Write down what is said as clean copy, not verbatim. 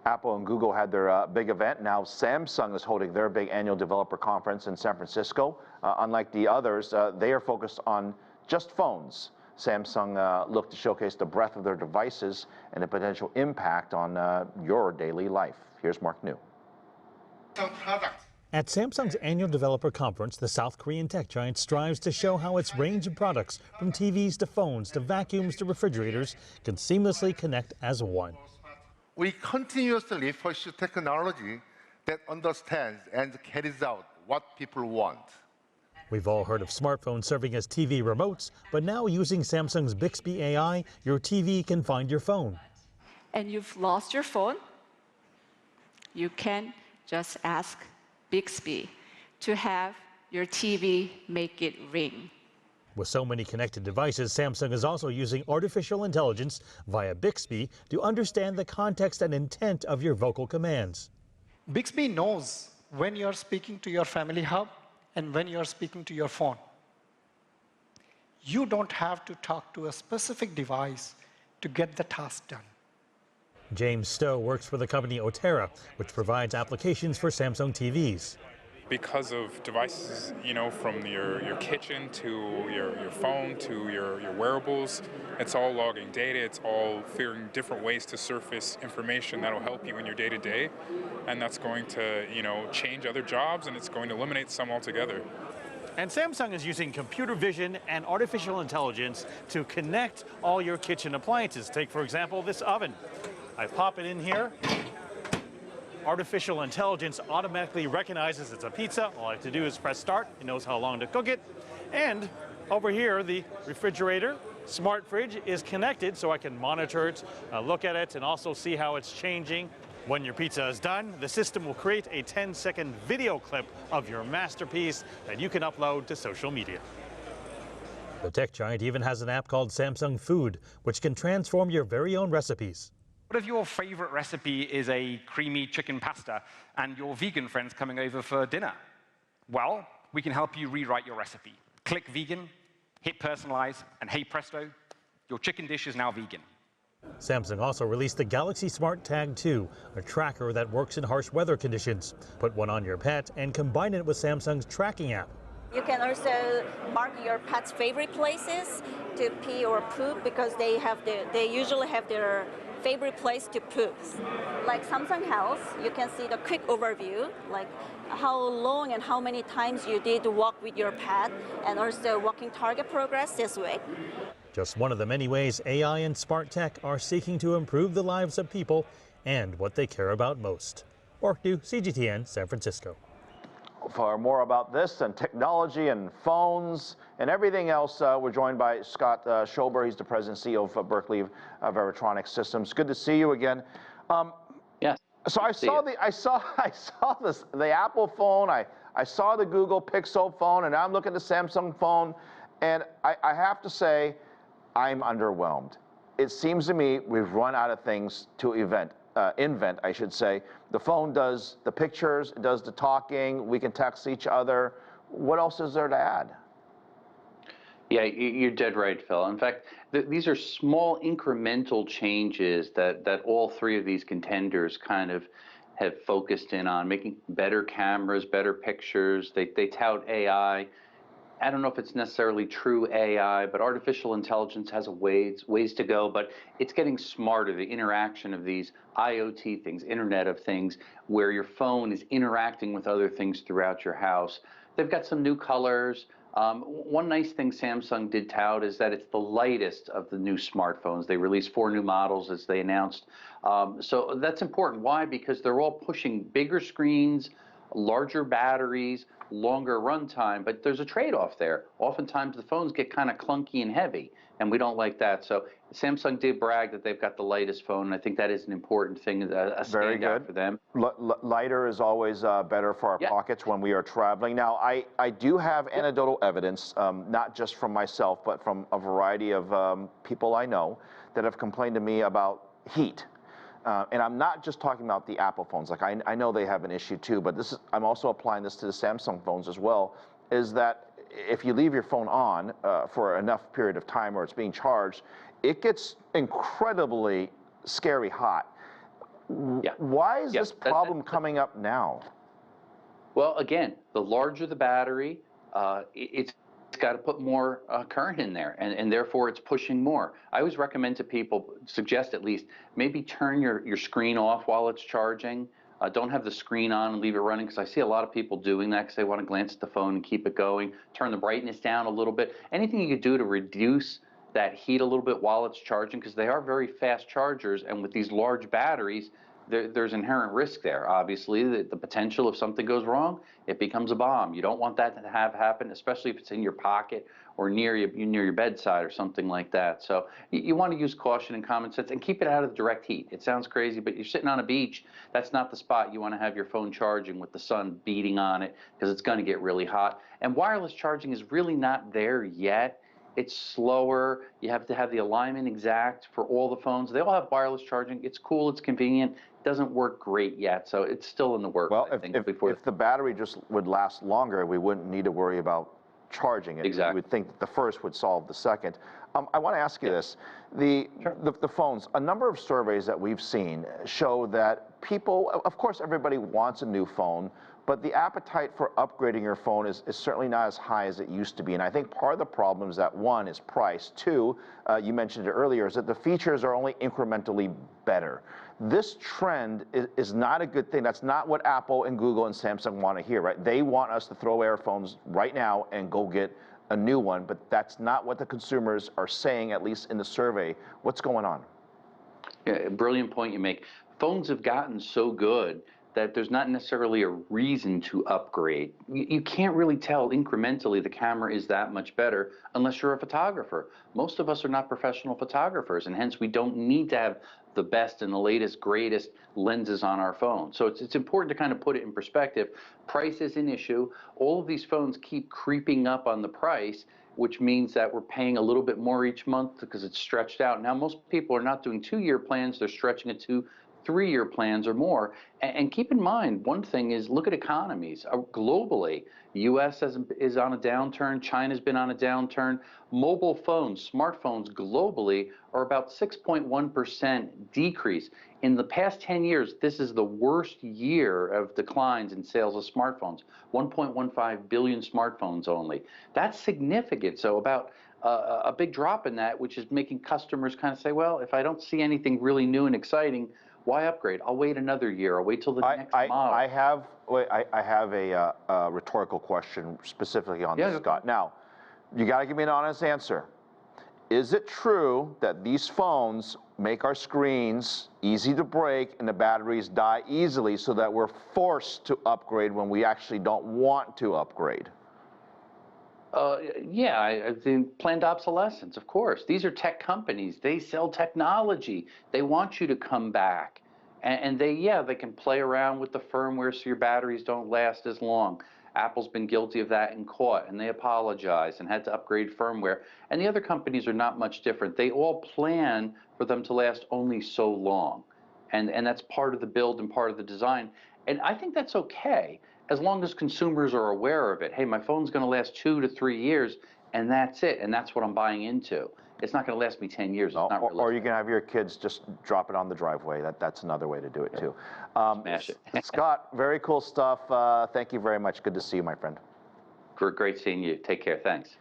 Apple and Google had their big event. Now Samsung is holding their big annual developer conference in San Francisco. Unlike the others, they are focused on just phones. Samsung looked to showcase the breadth of their devices and the potential impact on your daily life. Here's Mark New. At Samsung's annual developer conference, the South Korean tech giant strives to show how its range of products, from TVs to phones to vacuums to refrigerators, can seamlessly connect as one. We continuously pursue technology that understands and carries out what people want. We've all heard of smartphones serving as TV remotes, but now using Samsung's Bixby AI, your TV can find your phone. And you've lost your phone? You can just ask Bixby to have your TV make it ring. With so many connected devices, Samsung is also using artificial intelligence via Bixby to understand the context and intent of your vocal commands. Bixby knows when you're speaking to your family hub and when you're speaking to your phone. You don't have to talk to a specific device to get the task done. James Stowe works for the company Otera, which provides applications for Samsung TVs. Because of devices, from your kitchen to your phone to your wearables, it's all logging data, it's all figuring different ways to surface information that'll help you in your day-to-day, and that's going to, change other jobs, and it's going to eliminate some altogether. And Samsung is using computer vision and artificial intelligence to connect all your kitchen appliances. Take, for example, this oven. I pop it in here. Artificial intelligence automatically recognizes it's a pizza. All I have to do is press start. It knows how long to cook it. And over here, the refrigerator, smart fridge, is connected so I can monitor it, look at it, and also see how it's changing. When your pizza is done, the system will create a 10-second video clip of your masterpiece that you can upload to social media. The tech giant even has an app called Samsung Food, which can transform your very own recipes. What if your favorite recipe is a creamy chicken pasta and your vegan friend's coming over for dinner? Well, we can help you rewrite your recipe. Click vegan, hit personalize, and hey presto, your chicken dish is now vegan. Samsung also released the Galaxy Smart Tag 2, a tracker that works in harsh weather conditions. Put one on your pet and combine it with Samsung's tracking app. You can also mark your pet's favorite places to pee or poop because they usually have their favorite place to poop. Like Samsung Health, you can see the quick overview, like how long and how many times you did walk with your pet, and also walking target progress this week. Just one of the many ways AI and smart tech are seeking to improve the lives of people and what they care about most. Mark New, CGTN, San Francisco. For more about this and technology and phones and everything else, we're joined by Scott Schober. He's the president and CEO of Berkley Varitronics Systems. Good to see you again. Yes. So I saw the Apple phone. I saw the Google Pixel phone, and now I'm looking at the Samsung phone, and I have to say, I'm underwhelmed. It seems to me we've run out of things to invent, I should say. The phone does the pictures, it does the talking, we can text each other. What else is there to add? Yeah, you're dead right, Phil. In fact, these are small incremental changes that all three of these contenders kind of have focused in on, making better cameras, better pictures. They tout AI. I don't know if it's necessarily true AI, but artificial intelligence has ways to go, but it's getting smarter, the interaction of these IoT things, Internet of Things, where your phone is interacting with other things throughout your house. They've got some new colors. One nice thing Samsung did tout is that it's the lightest of the new smartphones. They released 4 new models, as they announced. So that's important. Why? Because they're all pushing bigger screens, larger batteries, longer runtime, but there's a trade-off there. Oftentimes the phones get kind of clunky and heavy, and we don't like that. So Samsung did brag that they've got the lightest phone, and I think that is an important thing, a standout for them. Lighter is always better for our pockets when we are traveling. Now, I do have anecdotal evidence, not just from myself, but from a variety of people I know that have complained to me about heat. And I'm not just talking about the Apple phones. Like I know they have an issue too, but I'm also applying this to the Samsung phones as well, is that if you leave your phone on for enough period of time or it's being charged, it gets incredibly scary hot. Yeah. Why is Yeah, this problem coming up now? Well, again, the larger the battery, it's got to put more current in there, and therefore it's pushing more. I always recommend to people, suggest at least, maybe turn your screen off while it's charging. Don't have the screen on and leave it running, because I see a lot of people doing that because they want to glance at the phone and keep it going. Turn the brightness down a little bit. Anything you could do to reduce that heat a little bit while it's charging, because they are very fast chargers, and with these large batteries, there's inherent risk there. Obviously, the potential if something goes wrong, it becomes a bomb. You don't want that to have happen, especially if it's in your pocket or near your bedside or something like that. So you want to use caution and common sense and keep it out of direct heat. It sounds crazy, but you're sitting on a beach. That's not the spot you want to have your phone charging with the sun beating on it, because it's going to get really hot. And wireless charging is really not there yet. It's slower. You have to have the alignment exact for all the phones. They all have wireless charging. It's cool. It's convenient. It doesn't work great yet, so it's still in the works. Well, I think, if the battery just would last longer, we wouldn't need to worry about charging it. Exactly. We would think that the first would solve the second. I want to ask you this. The phones, a number of surveys that we've seen show that people, of course, everybody wants a new phone, but the appetite for upgrading your phone is certainly not as high as it used to be. And I think part of the problem is that, one, is price. Two, you mentioned it earlier, is that the features are only incrementally better. This trend is not a good thing. That's not what Apple and Google and Samsung want to hear, right? They want us to throw away our phones right now and go get a new one, but that's not what the consumers are saying, at least in the survey. What's going on? Yeah, brilliant point you make. Phones have gotten so good that there's not necessarily a reason to upgrade. You can't really tell incrementally the camera is that much better unless you're a photographer. Most of us are not professional photographers, and hence we don't need to have the best and the latest, greatest lenses on our phone. So it's important to kind of put it in perspective. Price is an issue. All of these phones keep creeping up on the price, which means that we're paying a little bit more each month because it's stretched out. Now, most people are not doing 2-year plans. They're stretching it to 3-year plans or more. And keep in mind, one thing is, look at economies. Globally, U.S. is on a downturn. China's been on a downturn. Mobile phones, smartphones globally are about 6.1% decrease. In the past 10 years, this is the worst year of declines in sales of smartphones. 1.15 billion smartphones only. That's significant. So about a big drop in that, which is making customers kind of say, well, if I don't see anything really new and exciting, why upgrade? I'll wait another year. I'll wait till the next model. I have a rhetorical question specifically on this, Scott. Now, you got to give me an honest answer. Is it true that these phones make our screens easy to break and the batteries die easily, so that we're forced to upgrade when we actually don't want to upgrade? Yeah, I think planned obsolescence, of course. These are tech companies. They sell technology. They want you to come back. And they can play around with the firmware so your batteries don't last as long. Apple's been guilty of that and caught, and they apologized and had to upgrade firmware. And the other companies are not much different. They all plan for them to last only so long. And that's part of the build and part of the design. And I think that's okay, as long as consumers are aware of it. Hey, my phone's going to last 2 to 3 years, and that's it. And that's what I'm buying into. It's not going to last me 10 years. It's not realistic. Or you can have your kids just drop it on the driveway. That's another way to do it, too. Smash it. Scott, very cool stuff. Thank you very much. Good to see you, my friend. Great seeing you. Take care. Thanks.